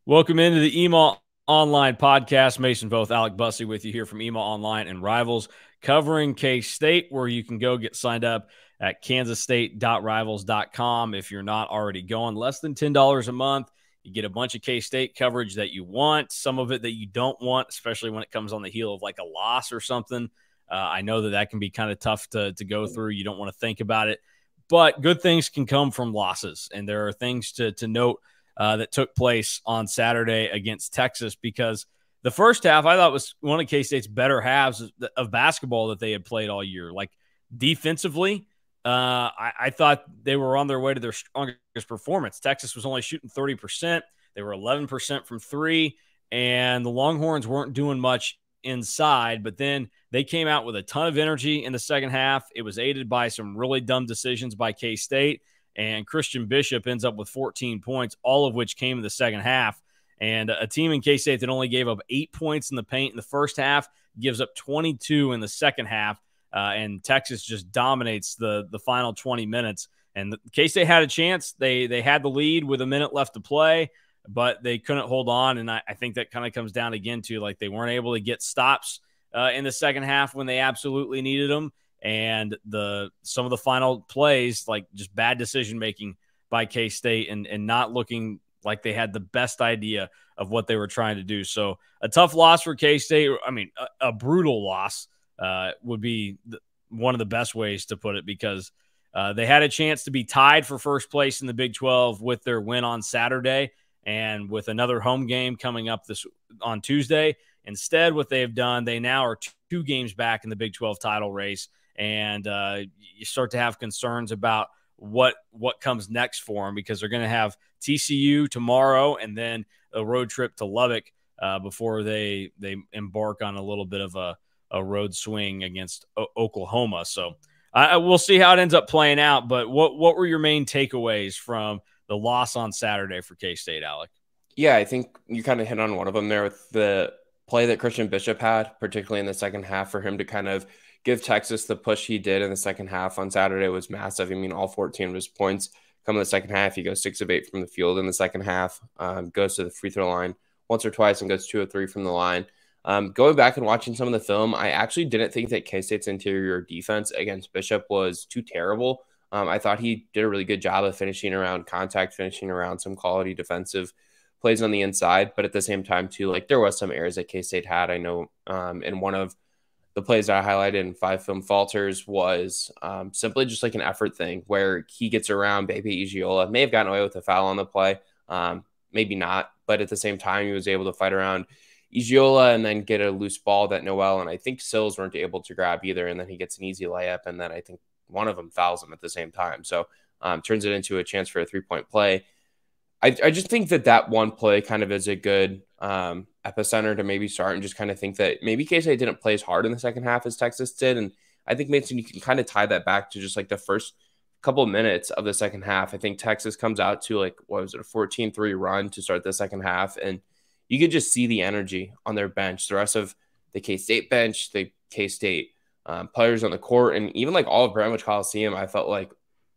Welcome into the EMA Online podcast. Mason Voth, Alec Bussey with you here from EMA Online and Rivals, covering K-State, where you can go get signed up at kansasstate.rivals.com if you're not already going. Less than $10 a month. You get a bunch of K-State coverage that you want, some of it that you don't want, especially when it comes on the heel of like a loss or something. I know that can be kind of tough to go through. You don't want to think about it. But good things can come from losses, and there are things to note that took place on Saturday against Texas, because the first half I thought was one of K-State's better halves of basketball that they had played all year. Like defensively, I thought they were on their way to their strongest performance. Texas was only shooting 30%. They were 11% from three, and the Longhorns weren't doing much inside, but then they came out with a ton of energy in the second half. It was aided by some really dumb decisions by K-State, and Christian Bishop ends up with 14 points, all of which came in the second half. And a team in K-State that only gave up 8 points in the paint in the first half gives up 22 in the second half, and Texas just dominates the final 20 minutes. And K-State had a chance. They had the lead with a minute left to play, but they couldn't hold on, and I think that kind of comes down again to like they weren't able to get stops in the second half when they absolutely needed them. And some of the final plays, like just bad decision making by K-State and not looking like they had the best idea of what they were trying to do. So a tough loss for K-State. I mean, a brutal loss would be one of the best ways to put it, because they had a chance to be tied for first place in the Big 12 with their win on Saturday, and with another home game coming up on Tuesday. Instead, what they've done, they now are two games back in the Big 12 title race. And you start to have concerns about what comes next for them, because they're going to have TCU tomorrow and then a road trip to Lubbock before they embark on a little bit of a road swing against Oklahoma. So we'll see how it ends up playing out. But what were your main takeaways from the loss on Saturday for K-State, Alec? Yeah, I think you kind of hit on one of them there with the play that Christian Bishop had, particularly in the second half. For him to kind of give Texas the push he did in the second half on Saturday was massive. I mean, all 14 of his points come in the second half. He goes 6 of 8 from the field in the second half, goes to the free throw line once or twice and goes 2 of 3 from the line. Going back and watching some of the film, I actually didn't think that K-State's interior defense against Bishop was too terrible. I thought he did a really good job of finishing around contact, finishing around some quality defensive plays on the inside. But at the same time, too, like there was some errors that K-State had. I know in one of the plays that I highlighted in 5 Film Falters was simply just like an effort thing where he gets around Baby Igiola. May have gotten away with a foul on the play, maybe not. But at the same time, he was able to fight around Igiola and then get a loose ball that Noel and I think Sills weren't able to grab either. And then he gets an easy layup, and then I think one of them fouls him at the same time. So turns it into a chance for a 3-point play. I just think that one play kind of is a good epicenter to maybe start and just kind of think that maybe K-State didn't play as hard in the second half as Texas did. And I think, Mason, you can kind of tie that back to just like the first couple of minutes of the second half. I think Texas comes out to like, what was it, a 14-3 run to start the second half. And you could just see the energy on their bench. The rest of the K-State bench, the K-State players on the court, and even like all of Greenwich Coliseum, I felt like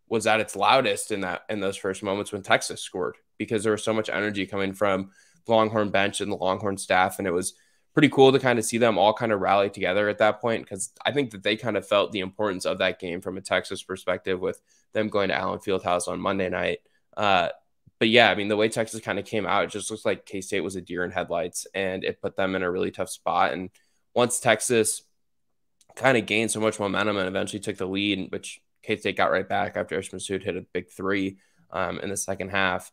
was at its loudest in those first moments when Texas scored, because there was so much energy coming from the Longhorn bench and the Longhorn staff. And it was pretty cool to kind of see them all kind of rally together at that point, because I think that they kind of felt the importance of that game from a Texas perspective with them going to Allen Fieldhouse on Monday night. But yeah, I mean, the way Texas kind of came out, it just looks like K-State was a deer in headlights, and it put them in a really tough spot. And once Texas kind of gained so much momentum and eventually took the lead, which K-State got right back after Ishmael Massoud hit a big 3 in the second half,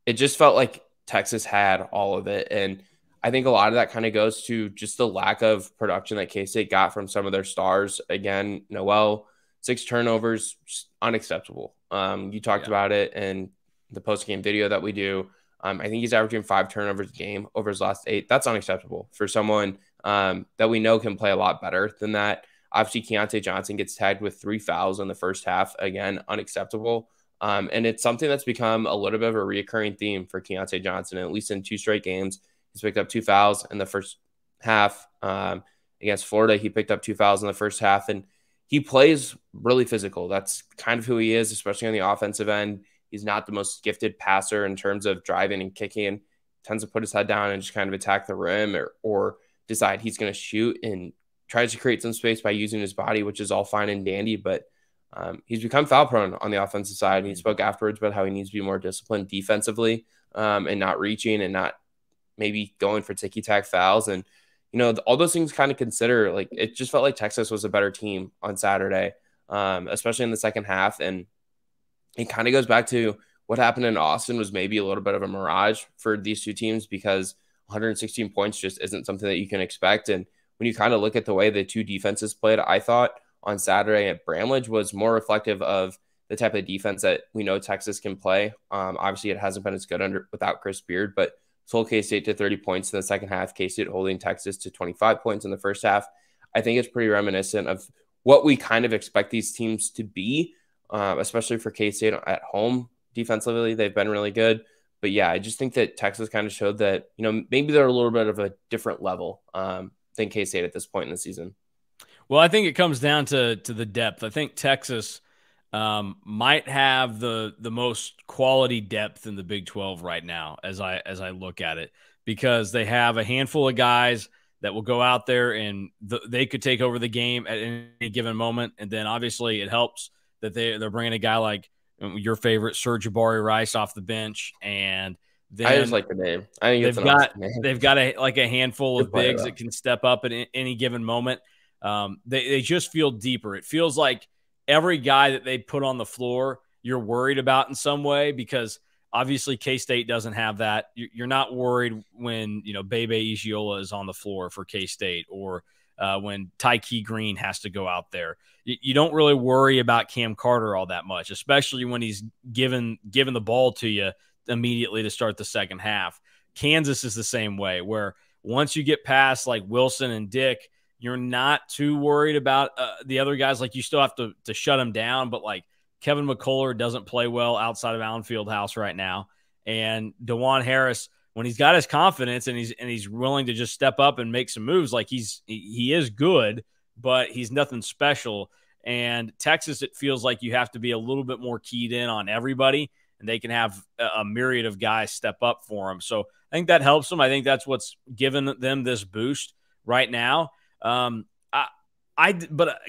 it just felt like Texas had all of it. And I think a lot of that kind of goes to just the lack of production that K-State got from some of their stars. Again, Noel, 6 turnovers, just unacceptable. You talked about it in the post-game video that we do. I think he's averaging 5 turnovers a game over his last 8. That's unacceptable for someone that we know can play a lot better than that. Obviously, Keontae Johnson gets tagged with 3 fouls in the first half. Again, unacceptable. And it's something that's become a little bit of a reoccurring theme for Keontae Johnson. At least in 2 straight games, he's picked up 2 fouls in the first half. Against Florida, he picked up 2 fouls in the first half. And he plays really physical. That's kind of who he is, especially on the offensive end. He's not the most gifted passer in terms of driving and kicking. tends to put his head down and just kind of attack the rim or decide he's going to shoot and tries to create some space by using his body, which is all fine and dandy. But he's become foul prone on the offensive side. And he spoke afterwards about how he needs to be more disciplined defensively and not reaching and not maybe going for ticky-tack fouls. And, all those things kind of consider, like, it just felt like Texas was a better team on Saturday, especially in the second half. And it kind of goes back to what happened in Austin was maybe a little bit of a mirage for these two teams because 116 points just isn't something that you can expect. And when you kind of look at the way the two defenses played, I thought on Saturday at Bramlage was more reflective of the type of defense that we know Texas can play. Obviously, it hasn't been as good without Chris Beard, but sold K-State to 30 points in the second half. K-State holding Texas to 25 points in the first half. I think it's pretty reminiscent of what we kind of expect these teams to be, especially for K-State at home. Defensively, they've been really good. But yeah, I just think that Texas kind of showed that, maybe they're a little bit of a different level than K-State at this point in the season. Well, I think it comes down to the depth. I think Texas might have the most quality depth in the Big 12 right now as I look at it, because they have a handful of guys that will go out there and they could take over the game at any given moment. And then obviously it helps that they're bringing a guy like your favorite Serge Jabari Rice off the bench. And then I just like the name. I think they've got a handful of bigs that can step up at any given moment. They just feel deeper. It feels like every guy that they put on the floor, you're worried about in some way, because obviously K-State doesn't have that. You're not worried when, Bebe Igiola is on the floor for K-State, or when Tyke Green has to go out there. You don't really worry about Cam Carter all that much, especially when he's given the ball to you immediately to start the second half. Kansas is the same way, where once you get past like Wilson and Dick, you're not too worried about the other guys. Like, you still have to shut them down, but like Kevin McCullough doesn't play well outside of Allen Fieldhouse right now. And DeJuan Harris, when he's got his confidence and he's willing to just step up and make some moves, like he is good, but he's nothing special. And Texas, it feels like you have to be a little bit more keyed in on everybody, and they can have a myriad of guys step up for them. So I think that helps them. I think that's what's given them this boost right now. But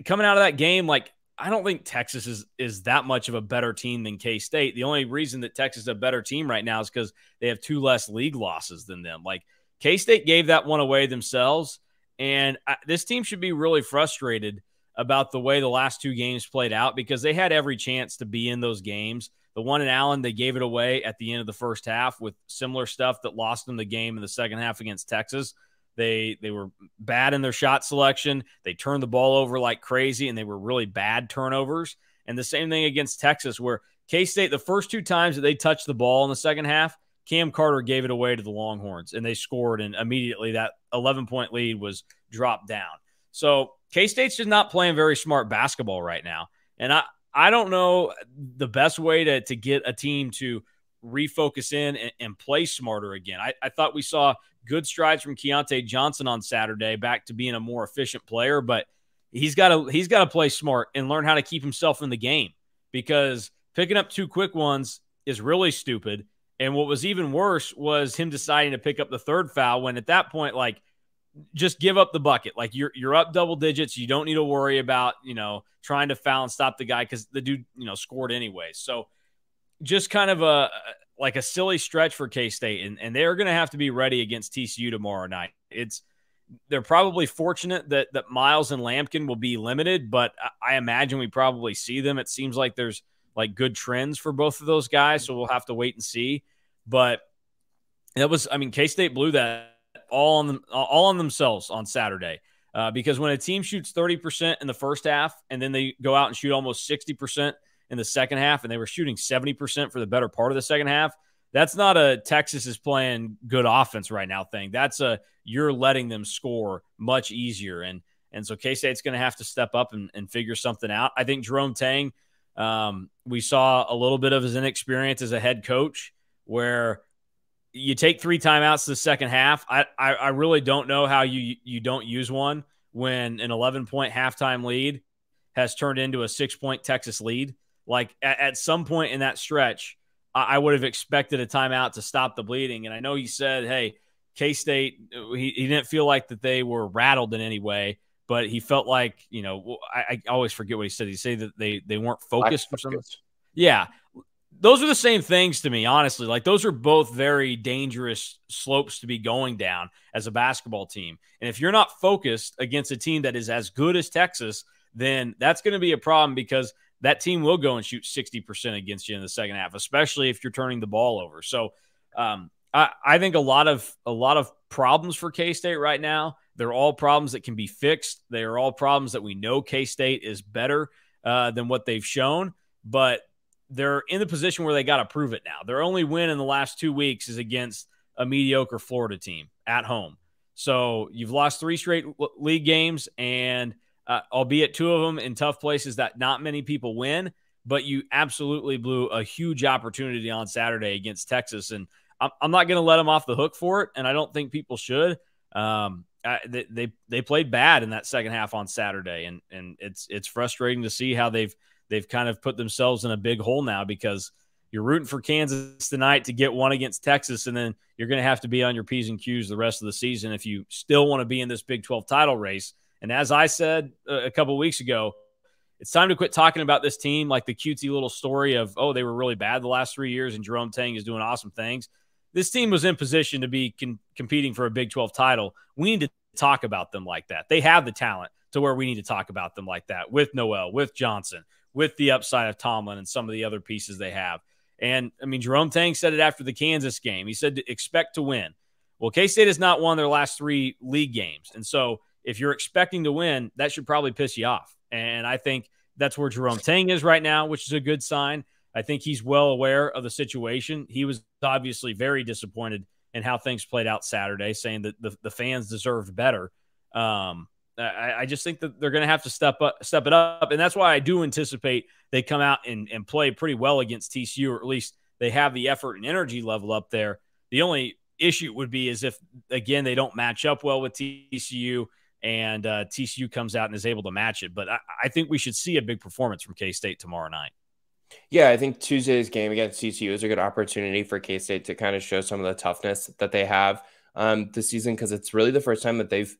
coming out of that game, like, I don't think Texas is that much of a better team than K-State. The only reason that Texas is a better team right now is because they have 2 less league losses than them. Like, K-State gave that one away themselves, and this team should be really frustrated about the way the last 2 games played out, because they had every chance to be in those games. The one in Allen, they gave it away at the end of the first half with similar stuff that lost them the game in the second half against Texas. They were bad in their shot selection. They turned the ball over like crazy, and they were really bad turnovers. And the same thing against Texas, where K-State, the first 2 times that they touched the ball in the second half, Cam Carter gave it away to the Longhorns, and they scored, and immediately that 11-point lead was dropped down. So K-State's just not playing very smart basketball right now. And I don't know the best way to get a team to refocus in and play smarter again. I thought we saw good strides from Keontae Johnson on Saturday, back to being a more efficient player, but he's got to play smart and learn how to keep himself in the game, because picking up 2 quick ones is really stupid. And what was even worse was him deciding to pick up the 3rd foul, when at that point, like, just give up the bucket. Like, you're up double digits. You don't need to worry about, trying to foul and stop the guy, because the dude, scored anyway. So just kind of a silly stretch for K-State, and they're going to have to be ready against TCU tomorrow night. They're probably fortunate that Miles and Lampkin will be limited, but I imagine we probably see them. It seems like there's like good trends for both of those guys, so we'll have to wait and see. But K-State blew that all on themselves on Saturday, because when a team shoots 30% in the first half and then they go out and shoot almost 60% in the second half, and they were shooting 70% for the better part of the second half, that's not a Texas is playing good offense right now thing. That's you're letting them score much easier. And so K-State's going to have to step up and figure something out. I think Jerome Tang, we saw a little bit of his inexperience as a head coach, where you take 3 timeouts the second half. I really don't know how you don't use one when an 11-point halftime lead has turned into a 6-point Texas lead. Like, at some point in that stretch, I would have expected a timeout to stop the bleeding. And I know he said, hey, K-State, he didn't feel like that they were rattled in any way, but he felt like, I always forget what he said. He said that they weren't focused or something. Yeah. Those are the same things to me, honestly. Like, those are both very dangerous slopes to be going down as a basketball team. And if you're not focused against a team that is as good as Texas, then that's going to be a problem, because that team will go and shoot 60% against you in the second half, especially if you're turning the ball over. So I think a lot of problems for K-State right now. They're all problems that can be fixed. They are all problems that we know K-State is better than what they've shown, but they're in the position where they got to prove it now. Their only win in the last 2 weeks is against a mediocre Florida team at home. So you've lost 3 straight league games, and albeit 2 of them in tough places that not many people win, but you absolutely blew a huge opportunity on Saturday against Texas. And I'm not going to let them off the hook for it, and I don't think people should. They played bad in that second half on Saturday, and it's frustrating to see how they've kind of put themselves in a big hole now, because you're rooting for Kansas tonight to get one against Texas, and then you're going to have to be on your P's and Q's the rest of the season if you still want to be in this Big 12 title race. And as I said a couple of weeks ago, it's time to quit talking about this team like the cutesy little story of, oh, they were really bad the last 3 years and Jerome Tang is doing awesome things. This team was in position to be competing for a Big 12 title. We need to talk about them like that. They have the talent to where we need to talk about them like that, with Noel, with Johnson, with the upside of Tomlin and some of the other pieces they have. And, I mean, Jerome Tang said it after the Kansas game. He said to expect to win. Well, K-State has not won their last 3 league games. And so if you're expecting to win, that should probably piss you off. And I think that's where Jerome Tang is right now, which is a good sign. I think he's well aware of the situation. He was obviously very disappointed in how things played out Saturday, saying that the fans deserved better. I just think that they're going to have to step it up. And that's why I do anticipate they come out and play pretty well against TCU, or at least they have the effort and energy level up there. The only issue would be is if, again, they don't match up well with TCU, and TCU comes out and is able to match it. But I think we should see a big performance from K-State tomorrow night. Yeah, I think Tuesday's game against TCU is a good opportunity for K-State to kind of show some of the toughness that they have this season, because it's really the first time that they've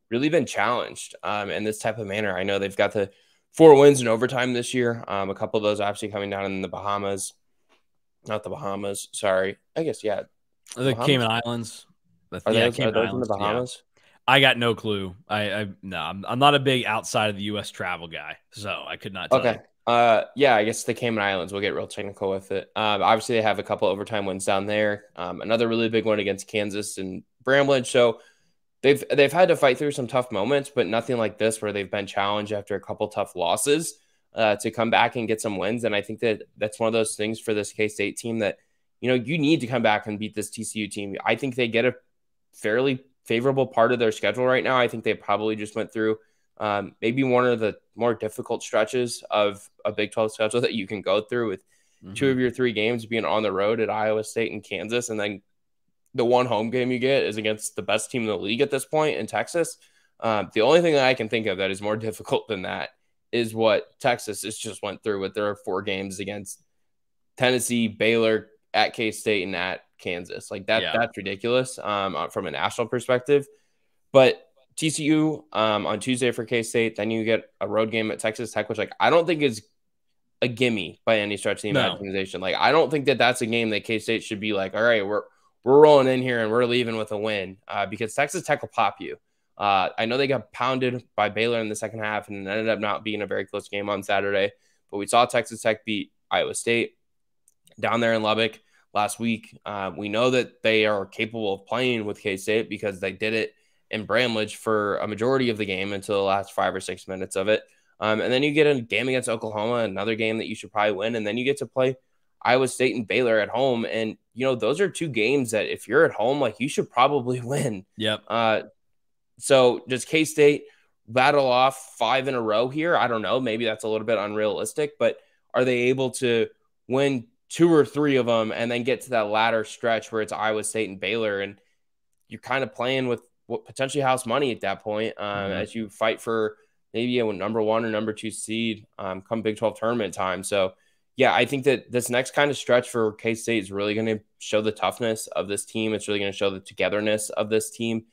really been challenged in this type of manner. I know they've got the 4 wins in overtime this year. A couple of those actually coming down in the Bahamas. Not the Bahamas, sorry. I guess, yeah. The Cayman Islands. Are those in the Bahamas? Yeah. I got no clue. I'm not a big outside of the U.S. travel guy, so I could not tell you. Yeah, I guess the Cayman Islands. We'll get real technical with it. Obviously, they have a couple overtime wins down there. Another really big one against Kansas and Bramlage. So they've had to fight through some tough moments, but nothing like this where they've been challenged after a couple tough losses to come back and get some wins. And I think that's one of those things for this K-State team that, you need to come back and beat this TCU team. I think they get a fairly favorable part of their schedule right now. I think they probably just went through maybe one of the more difficult stretches of a Big 12 schedule that you can go through, with 2 of your 3 games being on the road at Iowa State and Kansas. And then the one home game you get is against the best team in the league at this point in Texas. The only thing that I can think of that is more difficult than that is what Texas has just went through with their 4 games against Tennessee, Baylor, at K-State, and at Kansas. Like that's ridiculous from a national perspective. But TCU on Tuesday for K-State, then you get a road game at Texas Tech, which I don't think is a gimme by any stretch of the imagination. Like, I don't think that that's a game that K-State should be like, all right, we're rolling in here and we're leaving with a win because Texas Tech will pop you. I know they got pounded by Baylor in the second half and it ended up not being a very close game on Saturday, but we saw Texas Tech beat Iowa State down there in Lubbock last week. We know that they are capable of playing with K-State because they did it in Bramlage for a majority of the game until the last 5 or 6 minutes of it. And then you get a game against Oklahoma, another game that you should probably win. And then you get to play Iowa State and Baylor at home. And, those are 2 games that if you're at home, like, you should probably win. Yep. So does K-State battle off 5 in a row here? I don't know. Maybe that's a little bit unrealistic, but are they able to win 2 or 3 of them and then get to that latter stretch where it's Iowa State and Baylor? And you're kind of playing with what potentially house money at that point as you fight for maybe a number 1 or number 2 seed come Big 12 tournament time. So yeah, I think that this next kind of stretch for K-State is really going to show the toughness of this team. It's really going to show the togetherness of this team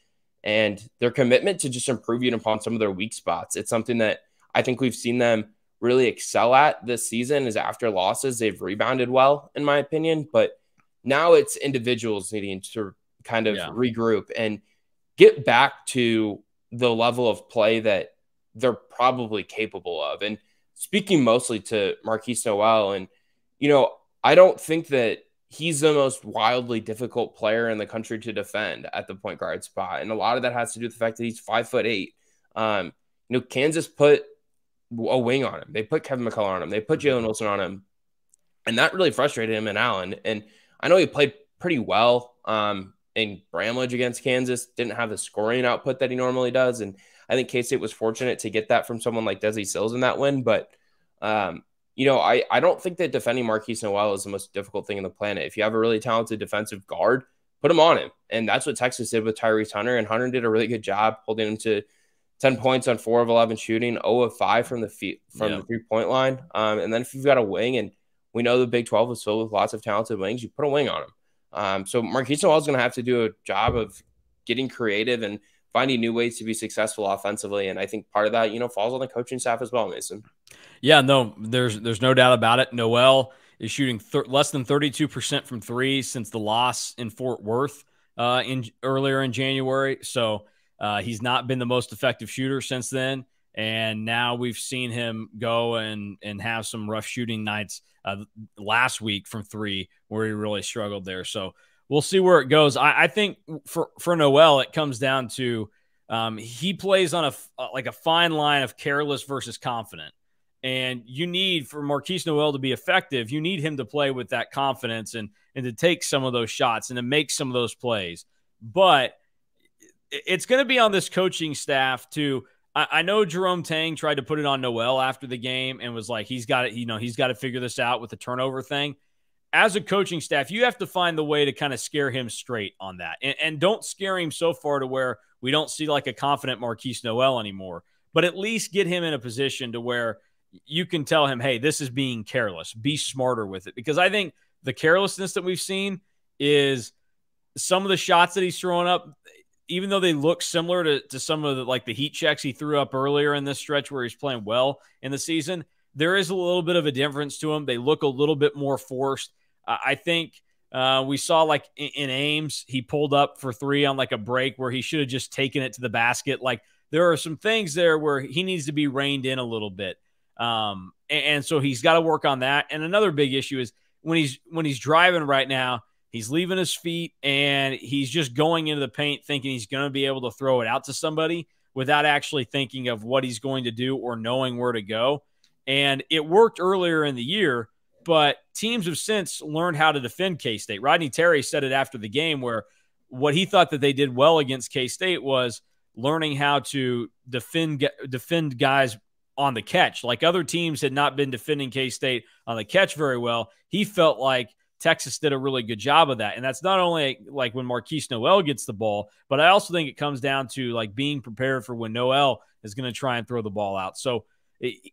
and their commitment to just improving upon some of their weak spots. It's something that I think we've seen them really excel at this season is after losses, they've rebounded well, in my opinion. But now it's individuals needing to kind of regroup and get back to the level of play that they're probably capable of. And speaking mostly to Marquise Noel, and, I don't think that he's the most wildly difficult player in the country to defend at the point guard spot. And a lot of that has to do with the fact that he's 5'8". Kansas put a wing on him. They put Kevin McCullough on him. They put Jalen Wilson on him. And that really frustrated him and Allen. And I know he played pretty well in Bramlage against Kansas, didn't have the scoring output that he normally does. And I think K-State was fortunate to get that from someone like Desi Sills in that win. But, I don't think that defending Marquise Noel is the most difficult thing on the planet. If you have a really talented defensive guard, put him on him. And that's what Texas did with Tyrese Hunter. And Hunter did a really good job holding him to 10 points on 4 of 11 shooting, 0 of 5 from the 3-point line. And then if you've got a wing, and we know the Big 12 is filled with lots of talented wings, you put a wing on him. So Marquise Noel is going to have to do a job of getting creative and finding new ways to be successful offensively. And I think part of that, falls on the coaching staff as well, Mason. Yeah, no, there's no doubt about it. Noel is shooting less than 32% from 3 since the loss in Fort Worth earlier in January. So he's not been the most effective shooter since then. And now we've seen him go and have some rough shooting nights last week from 3 where he really struggled there. So we'll see where it goes. I think for Noel, it comes down to he plays on a fine line of careless versus confident. And you need, for Marquise Noel to be effective, you need him to play with that confidence and to take some of those shots and to make some of those plays. But it's going to be on this coaching staff to – I know Jerome Tang tried to put it on Noel after the game and was like, he's got to figure this out with the turnover thing. As a coaching staff, you have to find the way to kind of scare him straight on that. And don't scare him so far to where we don't see like a confident Marquise Noel anymore. But at least get him in a position to where you can tell him, hey, this is being careless. Be smarter with it. Because I think the carelessness that we've seen is some of the shots that he's throwing up, even though they look similar to some of the heat checks he threw up earlier in this stretch where he's playing well in the season, there is a little bit of a difference to them. They look a little bit more forced. I think we saw like in Ames, he pulled up for 3 on like a break where he should have just taken it to the basket. Like there are some things there where he needs to be reined in a little bit. And so he's got to work on that. And another big issue is when he's driving right now, he's leaving his feet and he's just going into the paint thinking he's going to be able to throw it out to somebody without actually thinking of what he's going to do or knowing where to go. And it worked earlier in the year, but teams have since learned how to defend K-State. Rodney Terry said it after the game where what he thought that they did well against K-State was learning how to defend guys on the catch. Like other teams had not been defending K-State on the catch very well. He felt like Texas did a really good job of that. And that's not only like when Marquise Noel gets the ball, but I also think it comes down to like being prepared for when Noel is going to try and throw the ball out. So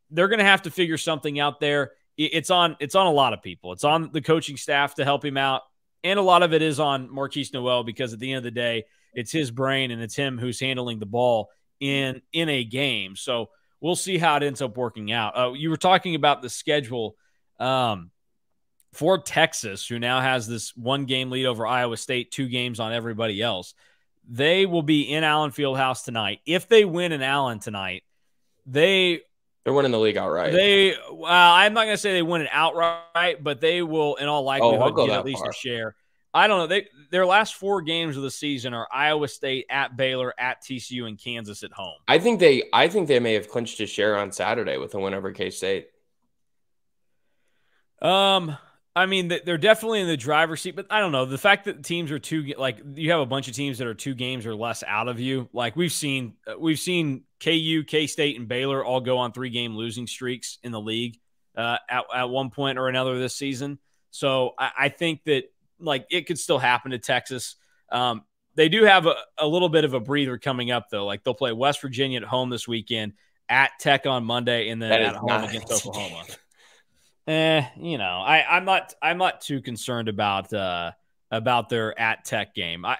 they're going to have to figure something out there. It's on a lot of people. It's on the coaching staff to help him out. And a lot of it is on Marquise Noel because at the end of the day, it's his brain and it's him who's handling the ball in a game. So we'll see how it ends up working out. You were talking about the schedule for Texas, who now has this 1-game lead over Iowa State, 2 games on everybody else. They will be in Allen Fieldhouse tonight. If they win in Allen tonight, they're winning the league outright. I'm not going to say they win it outright, but they will, in all likelihood, get at least a share. I don't know. Their last 4 games of the season are Iowa State, at Baylor, at TCU, and Kansas at home. I think they may have clinched a share on Saturday with a win over K-State. I mean, they're definitely in the driver's seat, but I don't know. The fact that teams are you have a bunch of teams that are 2 games or less out of you. Like we've seen KU, K-State, and Baylor all go on 3-game losing streaks in the league at one point or another this season. So I think that like it could still happen to Texas. They do have a little bit of a breather coming up though. Like they'll play West Virginia at home this weekend, at Tech on Monday, and then at home against Oklahoma. I'm not too concerned about their at Tech game. I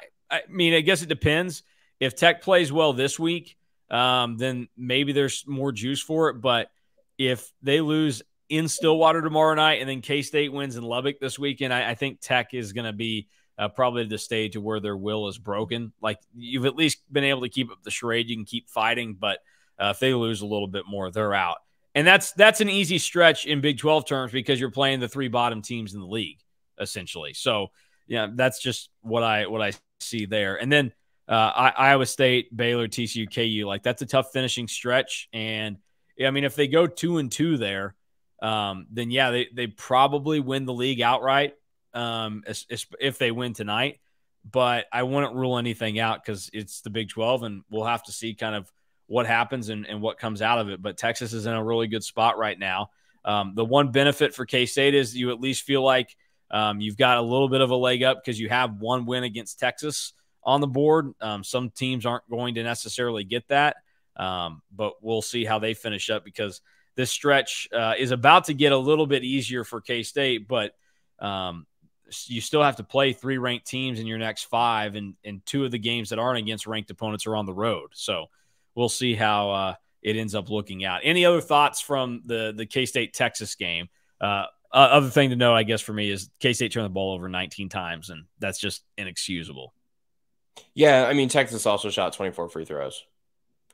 mean, I guess it depends. If Tech plays well this week, then maybe there's more juice for it. But if they lose in Stillwater tomorrow night and then K-State wins in Lubbock this weekend, I think Tech is going to be probably the stage to where their will is broken. Like, you've at least been able to keep up the charade. You can keep fighting, but if they lose a little bit more, they're out. And that's an easy stretch in Big 12 terms because you're playing the three bottom teams in the league, essentially. So, yeah, that's just what I see there. And then Iowa State, Baylor, TCU, KU, like that's a tough finishing stretch. And I mean, if they go 2-2 there, then yeah, they probably win the league outright if they win tonight. But I wouldn't rule anything out because it's the Big 12, and we'll have to see kind of what happens and what comes out of it. But Texas is in a really good spot right now. The one benefit for K-State is you at least feel like you've got a little bit of a leg up because you have one win against Texas on the board. Some teams aren't going to necessarily get that, but we'll see how they finish up because this stretch is about to get a little bit easier for K-State, but you still have to play 3 ranked teams in your next 5, and 2 of the games that aren't against ranked opponents are on the road. So we'll see how it ends up looking out. Any other thoughts from the K-State Texas game? Other thing to know, I guess, for me is K-State turned the ball over 19 times, and that's just inexcusable. Yeah, I mean, Texas also shot 24 free throws,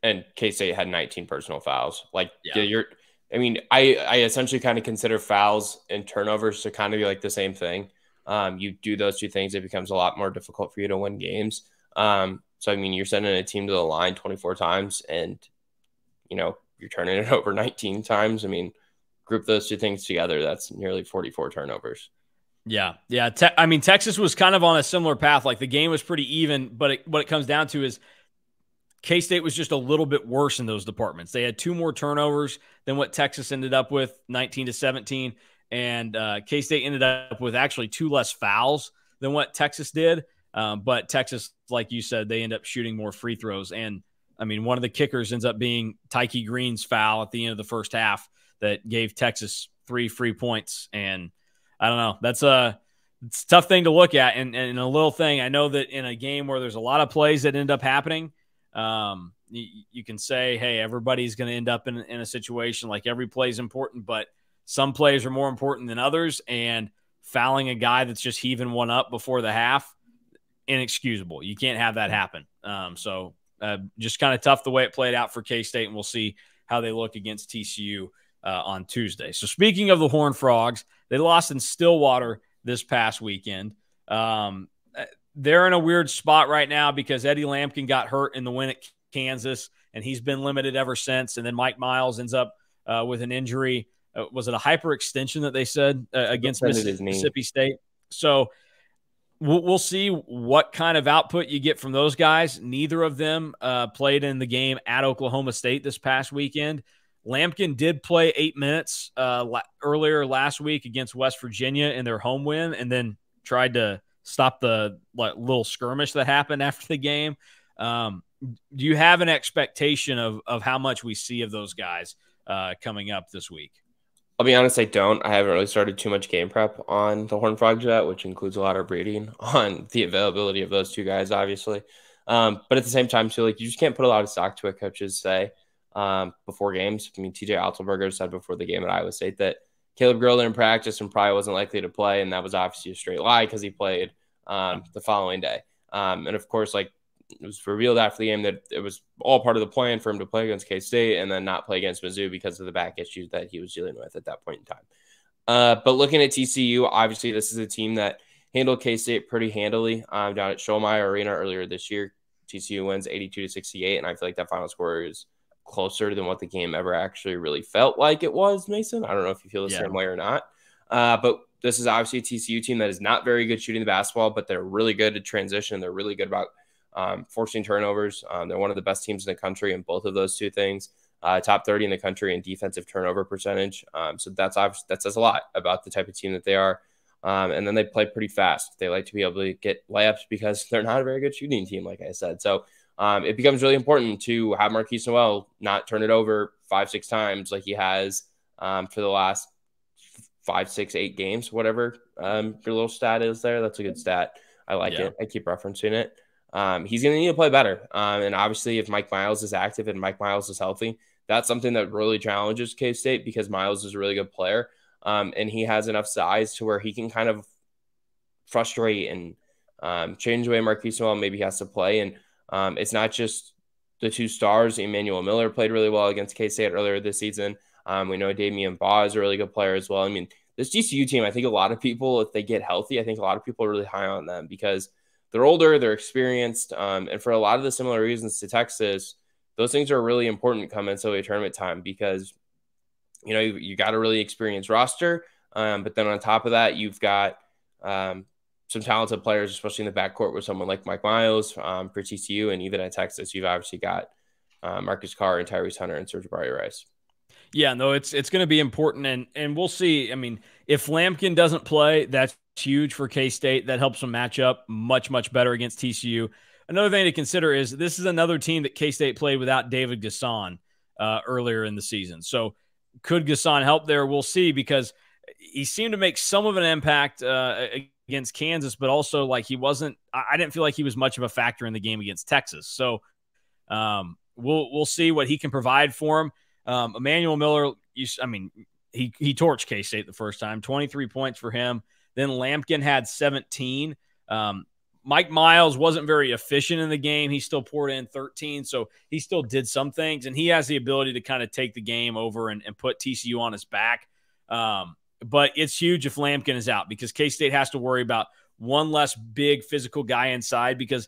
and K-State had 19 personal fouls. Like, yeah. I essentially kind of consider fouls and turnovers to kind of be like the same thing. You do those 2 things, it becomes a lot more difficult for you to win games. So, I mean, you're sending a team to the line 24 times and, you're turning it over 19 times. I mean, group those 2 things together, that's nearly 44 turnovers. Yeah. Texas was kind of on a similar path. Like, the game was pretty even, but what it comes down to is K-State was just a little bit worse in those departments. They had 2 more turnovers than what Texas ended up with, 19-17, and K-State ended up with actually 2 less fouls than what Texas did. But Texas, like you said, they end up shooting more free throws. And, I mean, one of the kickers ends up being Tyke Green's foul at the end of the first half that gave Texas 3 free points. And I don't know. It's a tough thing to look at. And a little thing, I know that in a game where there's a lot of plays that end up happening, you can say, hey, everybody's going to end up in a situation like every play is important, but some plays are more important than others. And fouling a guy that's just heaving one up before the half, inexcusable. You can't have that happen. So just kind of tough the way it played out for K-State, and we'll see how they look against TCU on Tuesday. So speaking of the Horned Frogs, they lost in Stillwater this past weekend. They're in a weird spot right now because Eddie Lampkin got hurt in the win at Kansas, and he's been limited ever since. And then Mike Miles ends up with an injury. Was it a hyperextension that they said against Mississippi State? So we'll see what kind of output you get from those guys. Neither of them played in the game at Oklahoma State this past weekend. Lampkin did play 8 minutes earlier last week against West Virginia in their home win, and then tried to stop the little skirmish that happened after the game. Do you have an expectation of how much we see of those guys coming up this week? I'll be honest, I don't. I haven't really started too much game prep on the Horned Frogs yet, which includes a lot of reading on the availability of those 2 guys, obviously. But at the same time, too, like, you just can't put a lot of stock to what coaches say before games. I mean, TJ Altenberger said before the game at Iowa State that Caleb Grill didn't practice and probably wasn't likely to play, and that was obviously a straight lie because he played the following day. And of course, like, it was revealed after the game that it was all part of the plan for him to play against K-State and then not play against Mizzou because of the back issues that he was dealing with at that point in time. But looking at TCU, obviously this is a team that handled K-State pretty handily down at Schollmeyer Arena earlier this year. TCU wins 82-68, and I feel like that final score is closer than what the game ever actually really felt like it was, Mason. I don't know if you feel the same way or not. But this is obviously a TCU team that is not very good shooting the basketball, but they're really good at transition. They're really good about forcing turnovers. They're one of the best teams in the country in both of those 2 things. Top 30 in the country in defensive turnover percentage. So that says a lot about the type of team that they are. And then they play pretty fast. They like to be able to get layups because they're not a very good shooting team, like I said. So it becomes really important to have Marquise Noel not turn it over 5-6 times like he has for the last 5, 6, 8 games, whatever your little stat is there. That's a good stat. I like it. I keep referencing it. He's going to need to play better. And obviously, if Mike Miles is active and Mike Miles is healthy, that's something that really challenges K-State because Miles is a really good player. And he has enough size to where he can kind of frustrate and change the way Marquise Noel maybe has to play. And it's not just the two stars. Emmanuel Miller played really well against K-State earlier this season. We know Damian Baugh is a really good player as well. I mean, this TCU team, I think a lot of people, if they get healthy, I think a lot of people are really high on them because they're older, they're experienced, and for a lot of the similar reasons to Texas, those things are really important come NCAA tournament time because, you know, you got a really experienced roster, but then on top of that, you've got some talented players, especially in the backcourt with someone like Mike Miles for TCU, and even at Texas, you've obviously got Marcus Carr and Tyrese Hunter and Serge Rice. Yeah, no, it's going to be important, and we'll see. I mean, if Lampkin doesn't play, that's huge for K-State. That helps them match up much, much better against TCU. Another thing to consider is this is another team that K-State played without David Gasson earlier in the season. So could Gasson help there? We'll see because he seemed to make some of an impact against Kansas, but also like he wasn't – I didn't feel like he was much of a factor in the game against Texas. So we'll see what he can provide for him. Emmanuel Miller, he torched K-State the first time, 23 points for him. Then Lampkin had 17. Mike Miles wasn't very efficient in the game. He still poured in 13, so he still did some things, and he has the ability to kind of take the game over and put TCU on his back. But it's huge if Lampkin is out because K-State has to worry about one less big physical guy inside because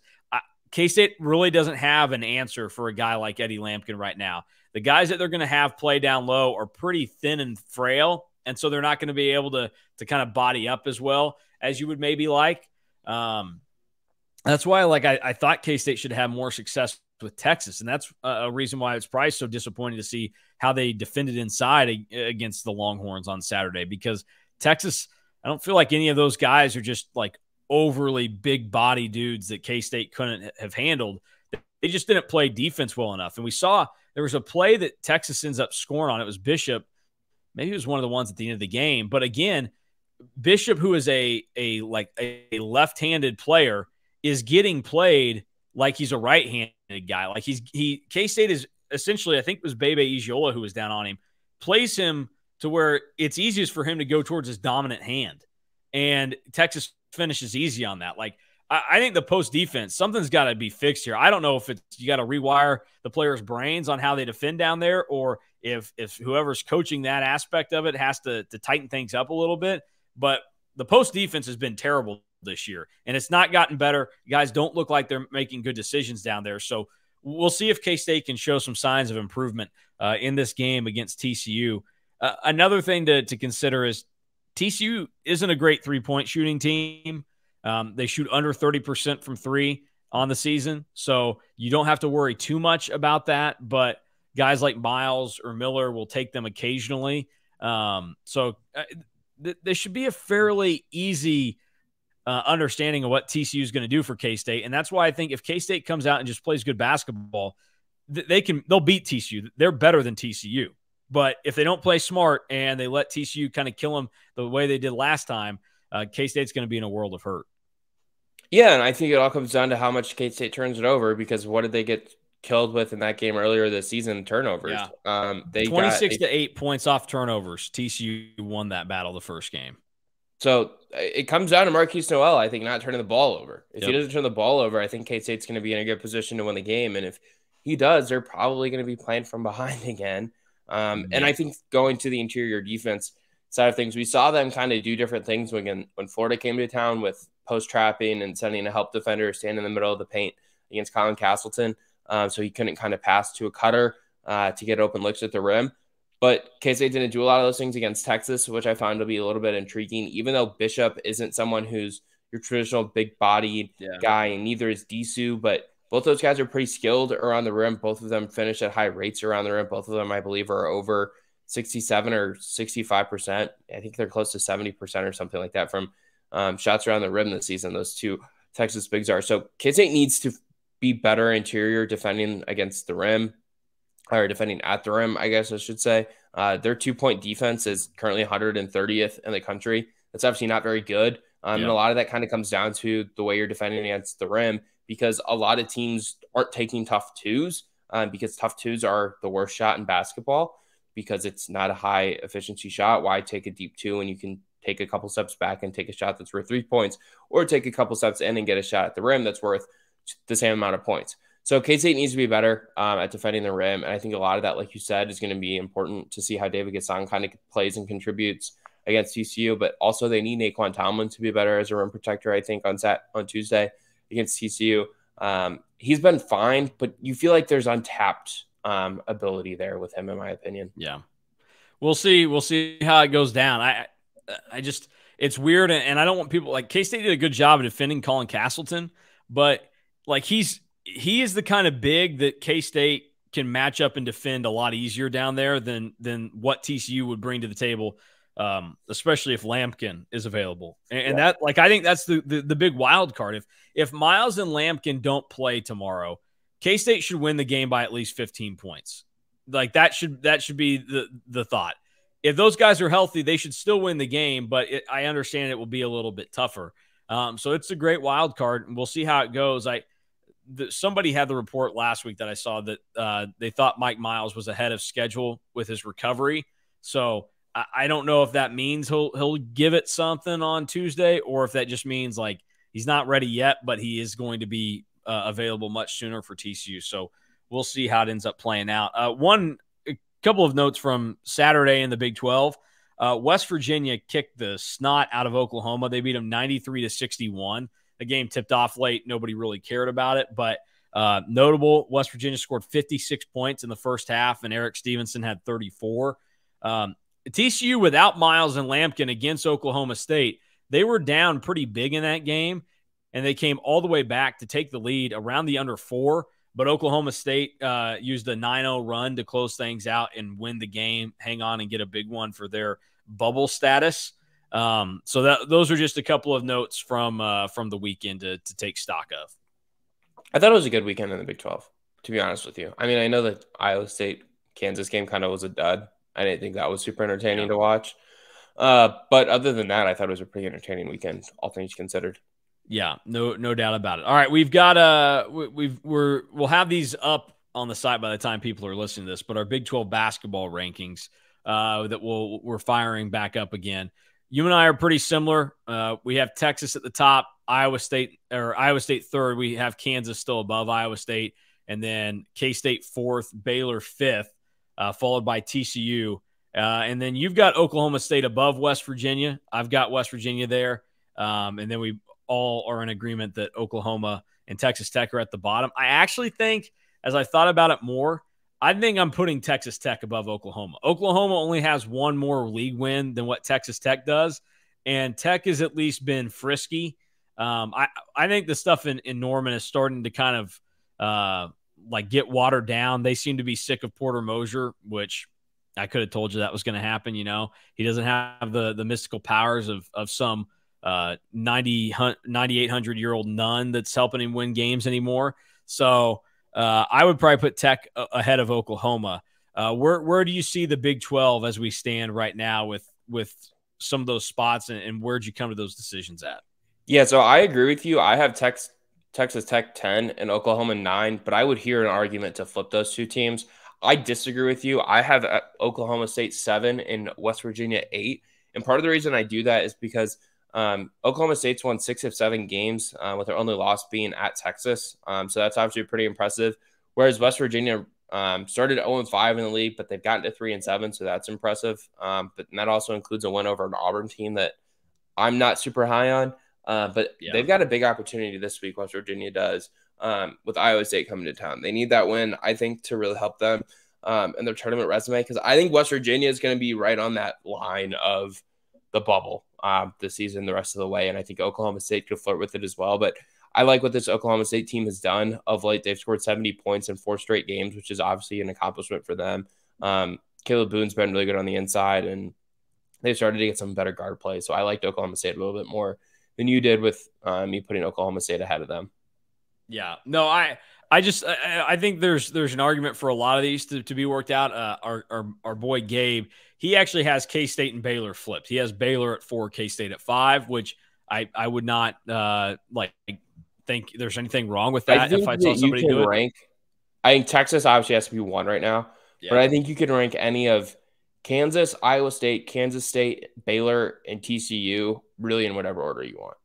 K-State really doesn't have an answer for a guy like Eddie Lampkin right now. The guys that they're going to have play down low are pretty thin and frail, and so they're not going to be able to kind of body up as well as you would maybe like. That's why I thought K-State should have more success with Texas, and that's a reason why it's probably so disappointing to see how they defended inside against the Longhorns on Saturday because Texas, I don't feel like any of those guys are just like overly big body dudes that K-State couldn't have handled. They just didn't play defense well enough. And we saw there was a play that Texas ends up scoring on. It was Bishop. Maybe it was one of the ones at the end of the game. But again, Bishop, who is a left-handed player, is getting played like he's a right-handed guy. Like K-State is essentially, I think it was Bebe Ijiola who was down on him, plays him to where it's easiest for him to go towards his dominant hand. And Texas finishes easy on that. Like, I think the post defense, something's got to be fixed here. I don't know if it's you got to rewire the players' brains on how they defend down there, or if whoever's coaching that aspect of it has to tighten things up a little bit. But the post defense has been terrible this year, and it's not gotten better. Guys don't look like they're making good decisions down there. So we'll see if K-State can show some signs of improvement in this game against TCU. Another thing to consider is TCU isn't a great three-point shooting team. They shoot under 30% from three on the season, so you don't have to worry too much about that. But guys like Miles or Miller will take them occasionally. So this should be a fairly easy understanding of what TCU is going to do for K-State. And that's why I think if K-State comes out and just plays good basketball, they'll beat TCU. They're better than TCU. But if they don't play smart and they let TCU kind of kill them the way they did last time, K-State's going to be in a world of hurt. Yeah, and I think it all comes down to how much K-State turns it over, because what did they get killed with in that game earlier this season? Turnovers. Yeah. 26-8 points off turnovers. TCU won that battle the first game. So it comes down to Marquise Noel, I think, not turning the ball over. If he doesn't turn the ball over, I think K-State's going to be in a good position to win the game. And if he does, they're probably going to be playing from behind again. And I think going to the interior defense side of things, we saw them kind of do different things when Florida came to town with post trapping and sending a help defender stand in the middle of the paint against Colin Castleton. So he couldn't kind of pass to a cutter to get open looks at the rim. But K-State didn't do a lot of those things against Texas, which I found to be a little bit intriguing, even though Bishop isn't someone who's your traditional big-bodied guy, and neither is Disu, but both those guys are pretty skilled around the rim. Both of them finish at high rates around the rim. Both of them, I believe, are over 67 or 65%. I think they're close to 70% or something like that from shots around the rim this season. Those two Texas bigs are. So K-State needs to be better interior defending against the rim. or defending at the rim, I guess I should say. Their 2-point defense is currently 130th in the country. That's obviously not very good. And Yeah. a lot of that kind of comes down to the way you're defending against the rim, because a lot of teams aren't taking tough twos, because tough twos are the worst shot in basketball because it's not a high efficiency shot. Why take a deep two when you can take a couple steps back and take a shot that's worth 3 points, or take a couple steps in and get a shot at the rim that's worth the same amount of points? So K-State needs to be better at defending the rim. And I think a lot of that, like you said, is going to be important to see how David Gasson kind of plays and contributes against TCU. But also they need Naquan Tomlin to be better as a rim protector, I think, on Tuesday against TCU. He's been fine, but you feel like there's untapped ability there with him, in my opinion. Yeah. We'll see. We'll see how it goes down. I just, it's weird. And I don't want people, like, K-State did a good job of defending Colin Castleton, but like he is the kind of big that K-State can match up and defend a lot easier down there than what TCU would bring to the table, especially if Lampkin is available. And that, like, I think that's the big wild card. If Miles and Lampkin don't play tomorrow, K-State should win the game by at least 15 points. Like, that should be the thought. If those guys are healthy, they should still win the game, but I understand it will be a little bit tougher. So it's a great wild card, and we'll see how it goes. Somebody had the report last week that I saw that they thought Mike Miles was ahead of schedule with his recovery. So I don't know if that means he'll give it something on Tuesday, or if that just means like he's not ready yet, but he is going to be available much sooner for TCU. So we'll see how it ends up playing out. A couple of notes from Saturday in the Big 12. West Virginia kicked the snot out of Oklahoma. They beat them 93-61. The game tipped off late. Nobody really cared about it, but notable, West Virginia scored 56 points in the first half, and Eric Stevenson had 34. TCU, without Miles and Lampkin against Oklahoma State, they were down pretty big in that game, and they came all the way back to take the lead around the under 4. But Oklahoma State used a 9-0 run to close things out and win the game, hang on and get a big one for their bubble status. So those are just a couple of notes from the weekend to take stock of. I thought it was a good weekend in the Big 12, to be honest with you. I mean, I know that Iowa State-Kansas game kind of was a dud. I didn't think that was super entertaining to watch. But other than that, I thought it was a pretty entertaining weekend, all things considered. Yeah, no doubt about it. All right, we've got we'll have these up on the site by the time people are listening to this, but our Big 12 basketball rankings that we're firing back up again. You and I are pretty similar. We have Texas at the top, Iowa State third. We have Kansas still above Iowa State, and then K-State fourth, Baylor fifth, followed by TCU. And then you've got Oklahoma State above West Virginia. I've got West Virginia there. And then we all are in agreement that Oklahoma and Texas Tech are at the bottom. I actually think, as I thought about it more, I think I'm putting Texas Tech above Oklahoma. Oklahoma only has one more league win than what Texas Tech does, and Tech has at least been frisky. I think the stuff in Norman is starting to kind of like get watered down. They seem to be sick of Porter Moser, which I could have told you that was going to happen. You know, he doesn't have the mystical powers of some 9,800-year-old nun that's helping him win games anymore. So I would probably put Tech ahead of Oklahoma. Where do you see the Big 12 as we stand right now with some of those spots, and where'd you come to those decisions at? Yeah, so I agree with you. I have Texas Tech 10 and Oklahoma 9, but I would hear an argument to flip those two teams. I disagree with you. I have Oklahoma State 7 and West Virginia 8. And part of the reason I do that is because Oklahoma State's won 6 of 7 games, with their only loss being at Texas. So that's obviously pretty impressive. Whereas West Virginia started 0-5 in the league, but they've gotten to 3-7, so that's impressive. But that also includes a win over an Auburn team that I'm not super high on. But they've got a big opportunity this week, West Virginia does, with Iowa State coming to town. They need that win, I think, to really help them in their tournament resume, because I think West Virginia is going to be right on that line of the bubble this season the rest of the way, and I think Oklahoma State could flirt with it as well. But I like what this Oklahoma State team has done of late. They've scored 70 points in 4 straight games, which is obviously an accomplishment for them. Caleb Boone's been really good on the inside, and they've started to get some better guard play. So I liked Oklahoma State a little bit more than you did with me putting Oklahoma State ahead of them. Yeah, no, I I think there's an argument for a lot of these to be worked out. Our boy Gabe, he actually has K-State and Baylor flipped. He has Baylor at 4, K-State at 5, which I would not think there's anything wrong with I that if think I saw that you somebody can do it. rank. I think Texas obviously has to be 1 right now, but I think you can rank any of Kansas, Iowa State, Kansas State, Baylor, and TCU really in whatever order you want.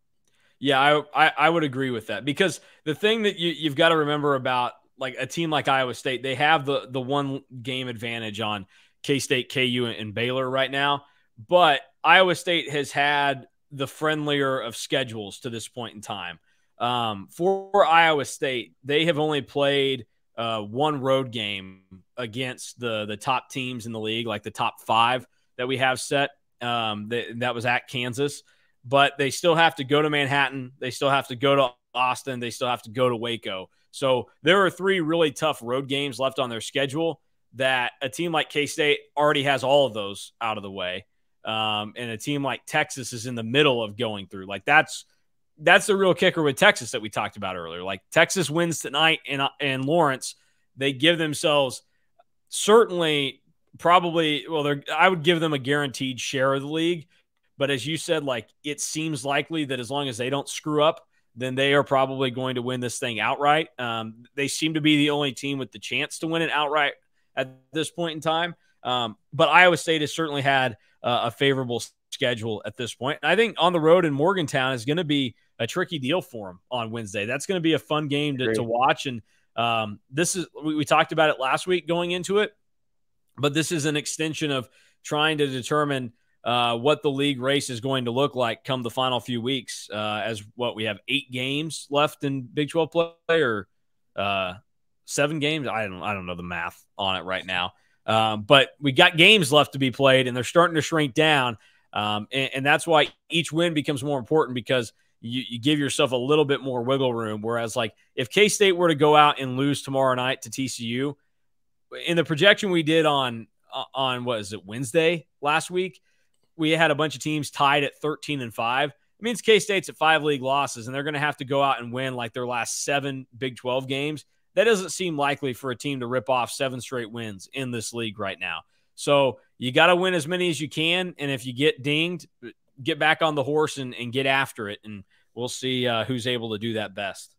Yeah, I would agree with that, because the thing that you've got to remember about like a team like Iowa State, they have the one game advantage on K-State, KU, and Baylor right now. But Iowa State has had the friendlier of schedules to this point in time. For Iowa State, they have only played one road game against the top teams in the league, like the top 5 that we have set. That was at Kansas. But they still have to go to Manhattan. They still have to go to Austin. They still have to go to Waco. So there are 3 really tough road games left on their schedule that a team like K-State already has all of those out of the way. And a team like Texas is in the middle of going through. Like that's the real kicker with Texas that we talked about earlier. Like Texas wins tonight in Lawrence. They give themselves certainly probably, well, I would give them a guaranteed share of the league. But as you said, like it seems likely that as long as they don't screw up, then they are probably going to win this thing outright. They seem to be the only team with the chance to win it outright at this point in time. But Iowa State has certainly had a favorable schedule at this point. And I think on the road in Morgantown is going to be a tricky deal for them on Wednesday. That's going to be a fun game to watch. And we talked about it last week going into it, but this is an extension of trying to determine what the league race is going to look like come the final few weeks, as we have 8 games left in Big 12 play, or 7 games. I don't know the math on it right now. But we got games left to be played, and they're starting to shrink down. And that's why each win becomes more important, because you give yourself a little bit more wiggle room. Whereas like if K-State were to go out and lose tomorrow night to TCU, in the projection we did on what is it, Wednesday last week, we had a bunch of teams tied at 13-5. It means K-State's at 5 league losses, and they're going to have to go out and win like their last 7 Big 12 games. That doesn't seem likely for a team to rip off 7 straight wins in this league right now. So you got to win as many as you can. And if you get dinged, get back on the horse and get after it. And we'll see who's able to do that best.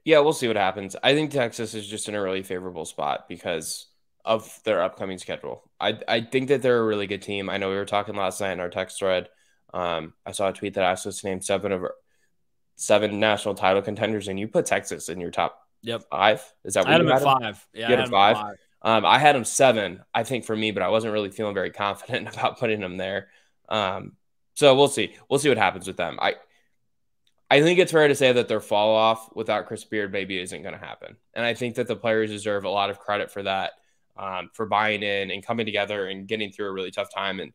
Yeah, we'll see what happens. I think Texas is just in a really favorable spot because of their upcoming schedule. I think that they're a really good team. I know we were talking last night in our text thread. I saw a tweet that asked us to name 7 national title contenders, and you put Texas in your top 5. Is that what I had you them had at 5? Yeah, you had them 5. I had them 7, I think, for me, but I wasn't really feeling very confident about putting them there. So we'll see. We'll see what happens with them. I think it's fair to say that their fall off without Chris Beard maybe isn't going to happen. And I think that the players deserve a lot of credit for that, for buying in and coming together and getting through a really tough time. And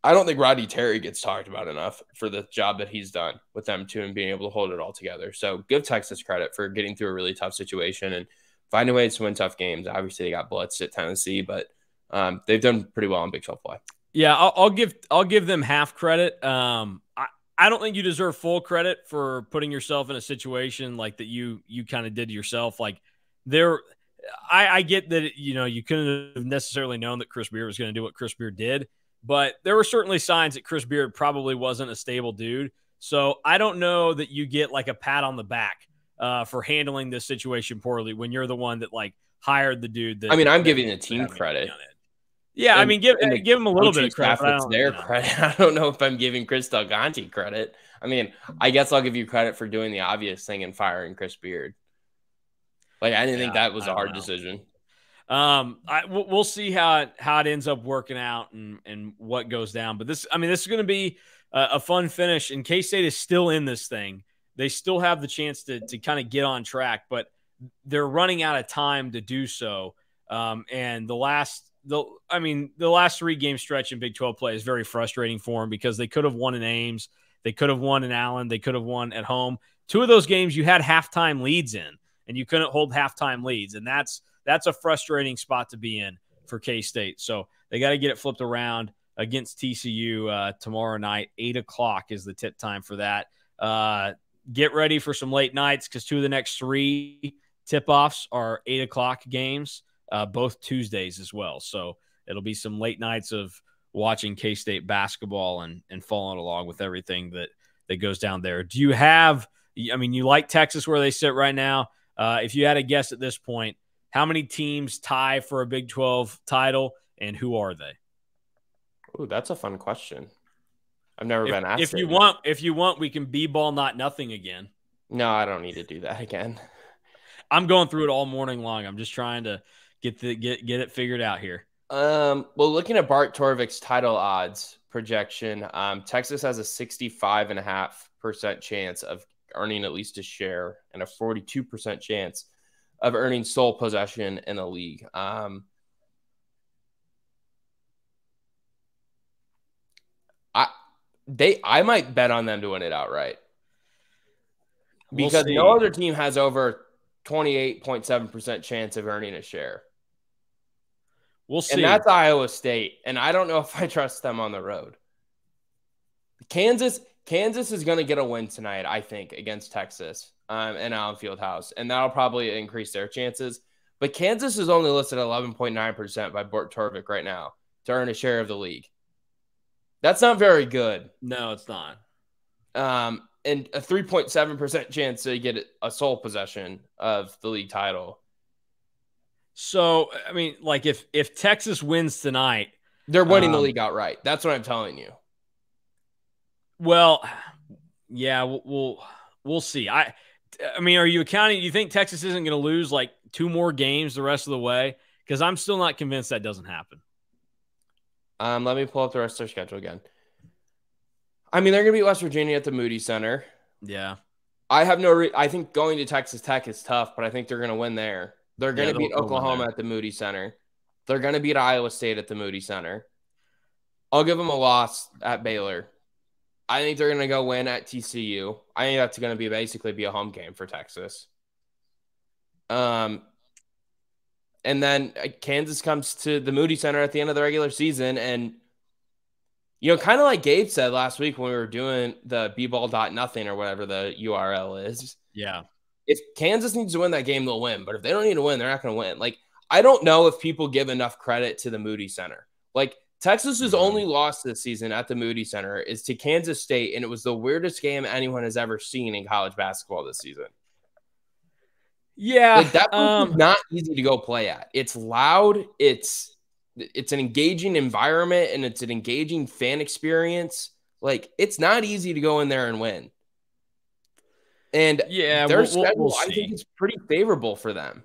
I don't think Rodney Terry gets talked about enough for the job that he's done with them too, and being able to hold it all together. So give Texas credit for getting through a really tough situation and finding ways to win tough games. Obviously they got blitzed at Tennessee, but they've done pretty well in Big 12 play. Yeah, I'll give them half credit. I don't think you deserve full credit for putting yourself in a situation like that you kind of did yourself. Like I get that, you couldn't have necessarily known that Chris Beard was going to do what Chris Beard did, but there were certainly signs that Chris Beard probably wasn't a stable dude. So I don't know that you get like a pat on the back for handling this situation poorly when you're the one that like hired the dude. I'm giving the team credit. Yeah, and, give him a little bit of credit. It's their credit. I don't know if I'm giving Chris Del Conte credit. I guess I'll give you credit for doing the obvious thing and firing Chris Beard. Like, I didn't think that was a hard decision. We'll see how it ends up working out and what goes down. But this is going to be a fun finish. And K-State is still in this thing. They still have the chance to kind of get on track, but they're running out of time to do so. And the last 3 game stretch in Big 12 play is very frustrating for them because they could have won in Ames. They could have won in Allen. They could have won at home. 2 of those games you had halftime leads in, and you couldn't hold halftime leads. And that's a frustrating spot to be in for K-State. So they got to get it flipped around against TCU tomorrow night. 8:00 is the tip time for that. Get ready for some late nights because 2 of the next 3 tip-offs are 8 o'clock games, both Tuesdays as well. So it'll be some late nights of watching K-State basketball and following along with everything that goes down there. Do you have – I mean, you like Texas where they sit right now. If you had a guess at this point, how many teams tie for a Big 12 title, and who are they? Ooh, that's a fun question. I've never been asked. If you want, we can b-ball not nothing again. No, I don't need to do that again. I'm going through it all morning long. I'm just trying to get it figured out here. Well, looking at Bart Torvik's title odds projection, Texas has a 65.5% chance of earning at least a share and a 42% chance of earning sole possession in the league. I might bet on them to win it outright because no other team has over 28.7% chance of earning a share. We'll see. And that's Iowa State, and I don't know if I trust them on the road. Kansas is going to get a win tonight, I think, against Texas in Allen Fieldhouse, and that'll probably increase their chances. But Kansas is only listed at 11.9% by Bart Torvik right now to earn a share of the league. That's not very good. No, it's not. And a 3.7% chance to get a sole possession of the league title. So, I mean, like if Texas wins tonight, they're winning the league outright. That's what I'm telling you. Well, yeah, we'll see. I mean, are you accounting? You think Texas isn't going to lose like 2 more games the rest of the way? Because I'm still not convinced that doesn't happen. Let me pull up the rest of their schedule again. I mean, they're going to beat West Virginia at the Moody Center. Yeah. I have I think going to Texas Tech is tough, but I think they're going to win there. They're going to beat Oklahoma at the Moody Center. They're going to beat Iowa State at the Moody Center. I'll give them a loss at Baylor. I think they're going to go win at TCU. I think that's going to basically be a home game for Texas. And then Kansas comes to the Moody Center at the end of the regular season. And, you know, kind of like Gabe said last week when we were doing the bball.nothing or whatever the URL is. Yeah. If Kansas needs to win that game, they'll win. But if they don't need to win, they're not going to win. Like, I don't know if people give enough credit to the Moody Center. Like, Texas's only loss this season at the Moody Center is to Kansas State, and it was the weirdest game anyone has ever seen in college basketball this season. Yeah. Like, that was not easy to go play at. It's loud. It's an engaging environment, and it's an engaging fan experience. Like, it's not easy to go in there and win. And yeah, their schedule, I think, is pretty favorable for them.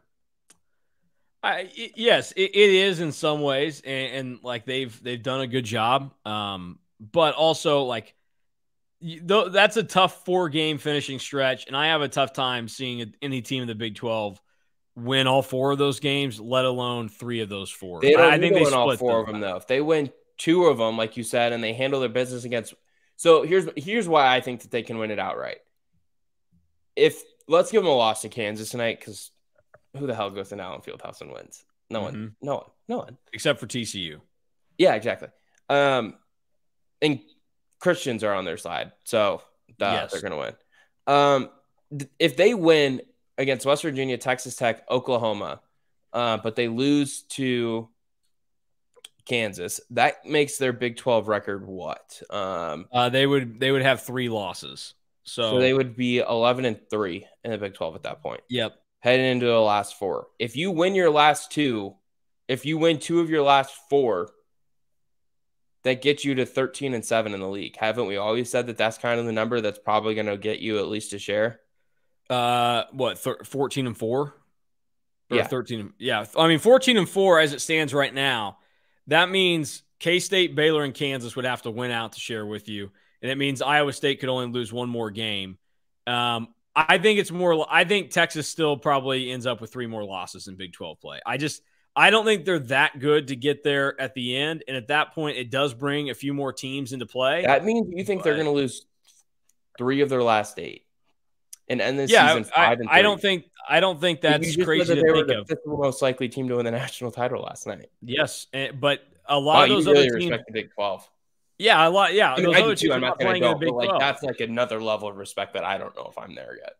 Yes, it is in some ways, and like they've done a good job. But also like that's a tough 4-game finishing stretch, and I have a tough time seeing any team in the Big 12 win all 4 of those games, let alone 3 of those 4. I think they win all 4 of them though. If they win 2 of them, like you said, and they handle their business against. So here's why I think that they can win it outright. Let's give them a loss to Kansas tonight, because who the hell goes to Allen Fieldhouse and wins? No one. Except for TCU. Yeah, exactly. And Christians are on their side, so they're going to win. If they win against West Virginia, Texas Tech, Oklahoma, but they lose to Kansas, that makes their Big 12 record what? They would have 3 losses. So they would be 11-3 in the Big 12 at that point. Yep. Heading into the last 4. If you win your last 2, if you win 2 of your last 4, that gets you to 13-7 in the league. Haven't we always said that that's kind of the number that's probably going to get you at least a share? 14-4? Or yeah. 13. Yeah. I mean, 14-4 as it stands right now, that means K-State, Baylor, and Kansas would have to win out to share with you. And it means Iowa State could only lose 1 more game. I think Texas still probably ends up with 3 more losses in Big 12 play. I don't think they're that good to get there at the end. And at that point, it does bring a few more teams into play. That means you think they're going to lose 3 of their last 8 and end this season 5-3. I don't think that's crazy to think of. They were the 5th most likely team to win the national title last night. Yes, but a lot of those other teams respect the Big 12. Yeah, a lot. Yeah, those other teams I'm not going to go, but like that's like another level of respect that I don't know if I'm there yet.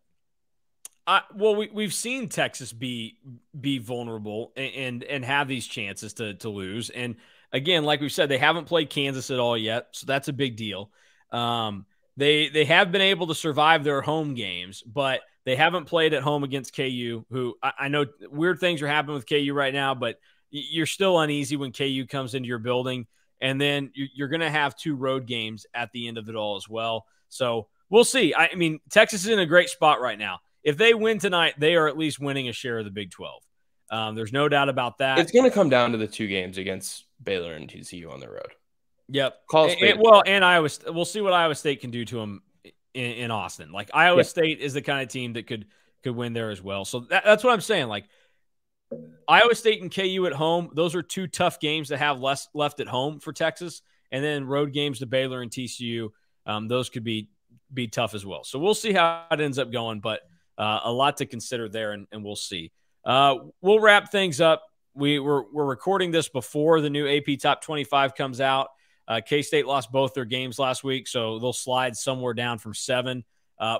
Well, we've seen Texas be vulnerable and have these chances to lose. And again, like we said, they haven't played Kansas at all yet, so that's a big deal. Um, they have been able to survive their home games, but they haven't played at home against KU, who I know weird things are happening with KU right now, but you're still uneasy when KU comes into your building. And then you're going to have 2 road games at the end of it all as well. So we'll see. I mean, Texas is in a great spot right now. If they win tonight, they are at least winning a share of the Big 12. There's no doubt about that. It's going to come down to the 2 games against Baylor and TCU on the road. Yep. Call State. And Iowa. We'll see what Iowa State can do to them in Austin. Like Iowa State is the kind of team that could win there as well. So that's what I'm saying. Like Iowa State and KU at home, those are 2 tough games that have less left at home for Texas. And then road games to Baylor and TCU, those could be tough as well. So we'll see how it ends up going, but a lot to consider there, and we'll see. We'll wrap things up. We're recording this before the new AP Top 25 comes out. K-State lost both their games last week, so they'll slide somewhere down from 7.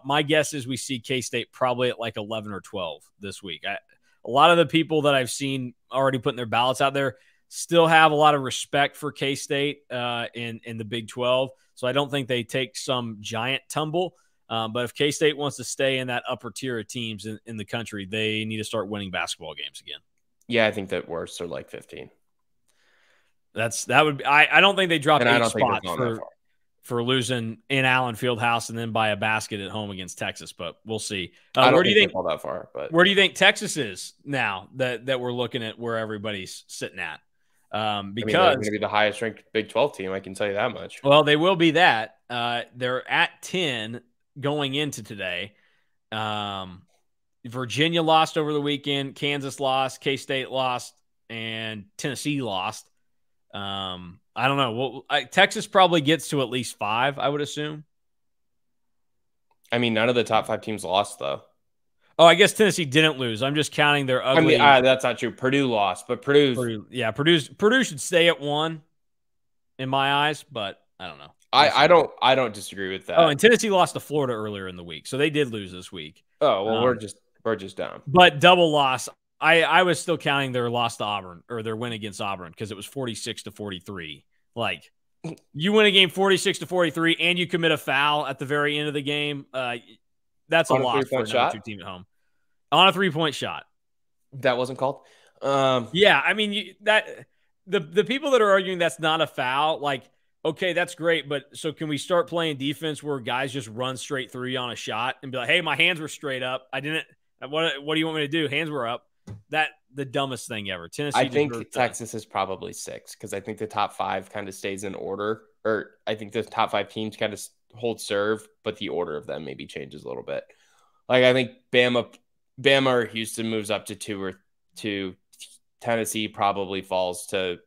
My guess is we see K-State probably at like 11 or 12 this week. A lot of the people that I've seen already putting their ballots out there still have a lot of respect for K-State in the Big 12, so I don't think they take some giant tumble. But if K-State wants to stay in that upper tier of teams in the country, they need to start winning basketball games again. Yeah, I think that worst are like 15. That would be, I don't think they drop 8 spots for losing in Allen Fieldhouse and then by a basket at home against Texas, but we'll see. Where do you think all that far? But where do you think Texas is now that we're looking at where everybody's sitting at? Because they're going to be the highest ranked Big 12 team. I can tell you that much. Well, they will be that. They're at 10 going into today. Virginia lost over the weekend. Kansas lost. K-State lost. And Tennessee lost. I don't know. Well, Texas probably gets to at least 5, I would assume. I mean, none of the top 5 teams lost, though. Oh, I guess Tennessee didn't lose. I'm just counting their ugly. I mean, that's not true. Purdue lost, but Purdue should stay at 1 in my eyes, but I don't know. I don't disagree with that. Oh, and Tennessee lost to Florida earlier in the week, so they did lose this week. Oh, well, we're just down. But double loss. I was still counting their loss to Auburn or their win against Auburn because it was 46-43. Like, you win a game 46-43 and you commit a foul at the very end of the game. That's a loss for another 2 team at home. On a 3-point shot. That wasn't called? Yeah, I mean, the people that are arguing that's not a foul, like, okay, that's great, but so can we start playing defense where guys just run straight through you on a shot and be like, hey, my hands were straight up. I didn't – what do you want me to do? Hands were up. The dumbest thing ever. Tennessee. I think Texas is probably 6 because I think the top 5 kind of stays in order, or I think the top 5 teams kind of hold serve, but the order of them maybe changes a little bit. Like I think Bama or Houston moves up to 2 or 2. Tennessee probably falls to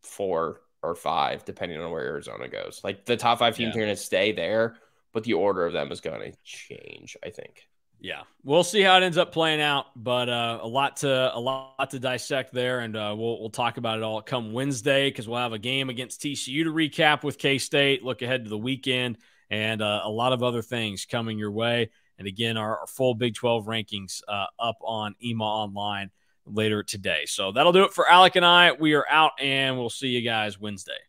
4 or 5, depending on where Arizona goes. Like the top 5 teams are going to stay there, but the order of them is going to change, I think. Yeah, we'll see how it ends up playing out, but a lot to dissect there, and we'll talk about it all come Wednesday because we'll have a game against TCU to recap with K-State, look ahead to the weekend, and a lot of other things coming your way. And again, our full Big 12 rankings up on EMA Online later today. So that'll do it for Alec and I. We are out, and we'll see you guys Wednesday.